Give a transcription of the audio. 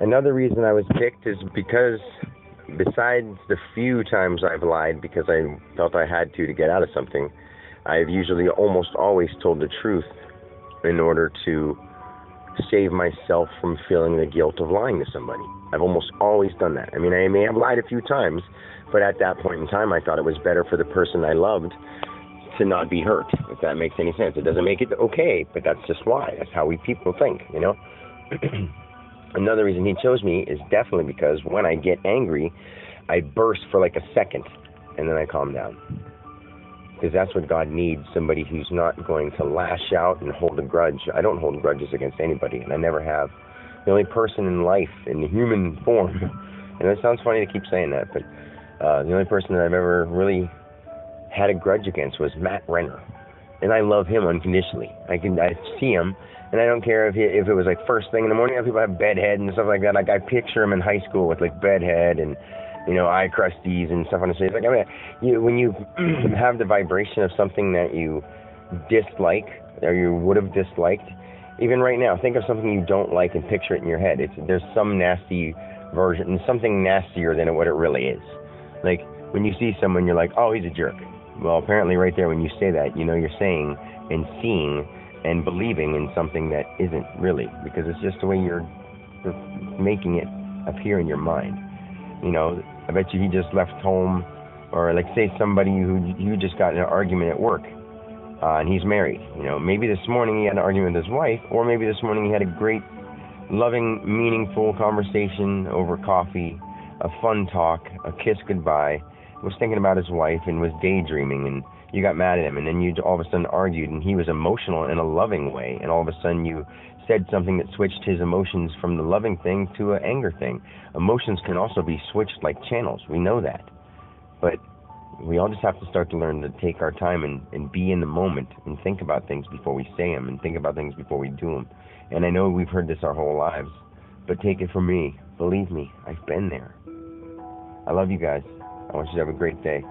Another reason I was picked is because besides the few times I've lied because I felt I had to get out of something, I've usually almost always told the truth in order to save myself from feeling the guilt of lying to somebody. I've almost always done that. I mean, I may have lied a few times, but at that point in time, I thought it was better for the person I loved to not be hurt, if that makes any sense. It doesn't make it okay, but that's just why. That's how we people think, you know? Another reason he chose me is definitely because when I get angry, I burst for like a second, and then I calm down. Because that's what God needs, somebody who's not going to lash out and hold a grudge. I don't hold grudges against anybody, and I never have. The only person in life, in the human form, and it sounds funny to keep saying that, but the only person that I've ever really had a grudge against was Matt Renner. And I love him unconditionally. I see him, and I don't care if it was like first thing in the morning. People have bedhead and stuff like that. Like I picture him in high school with like bedhead and, you know, eye crusties and stuff on his face. Like, I mean, when you have the vibration of something that you dislike or you would have disliked, even right now, think of something you don't like and picture it in your head. There's some nasty version, something nastier than what it really is. Like when you see someone, you're like, oh, he's a jerk. Well, apparently right there when you say that, you know, you're saying and seeing and believing in something that isn't really, because it's just the way you're making it appear in your mind. You know, I bet you he just left home, or like say somebody who you just got in an argument at work, and he's married. You know, maybe this morning he had an argument with his wife, or maybe this morning he had a great, loving, meaningful conversation over coffee, a fun talk, a kiss goodbye, was thinking about his wife and was daydreaming, and you got mad at him, and then you all of a sudden argued, and he was emotional in a loving way, and all of a sudden you said something that switched his emotions from the loving thing to an anger thing. Emotions can also be switched like channels. We know that. But we all just have to start to learn to take our time and be in the moment and think about things before we say them and think about things before we do them. And I know we've heard this our whole lives, but take it from me. Believe me, I've been there. I love you guys. I want you to have a great day.